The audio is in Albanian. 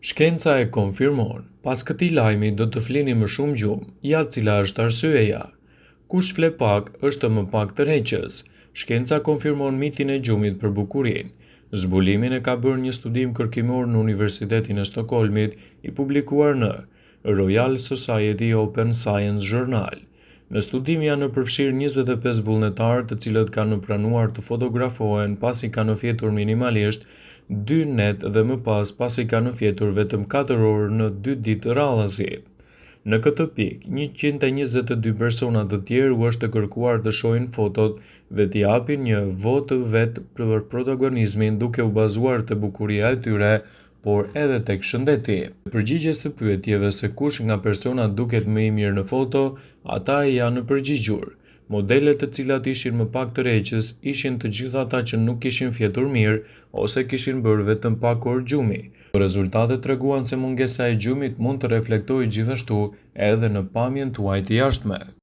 Shkenca e konfirmon. Pas këtij lajmi do të flini më shumë gjumë. Ja cila është arsyeja. Kush fle pak është më pak tërheqës. Shkenca konfirmon mitin e gjumit për bukurinë. Zbulimin e ka bërë një studim kërkimor në Universitetin e Stockholmit i publikuar në Royal Society Open Science Journal. Në studim janë përfshirë 25 vullnetarë të cilët kanë pranuar të fotografohen pasi kanë fjetur minimalisht 2 net dhe më pas pasi kanë fjetur vetëm 4 orë në 2 ditë radhësi. Në këtë pikë, 122 persona të tjerë u është kërkuar të shohin fotot dhe t'i japin një votë vetë për protagonizmin duke u bazuar te bukuria e tyre, por edhe tek shëndeti. Përgjigjes së pyetjeve se kush nga personat duket më i mirë në foto, ata e janë përgjigjur. Modelet të cilat ishin më pak tërheqës ishin të gjitha ata që nuk kishin fjetur mirë ose kishin bërë vetëm pak orë gjumi. Rezultatet treguan se mungesa e gjumit mund të reflektojë gjithashtu edhe në pamjen tuaj të jashtme.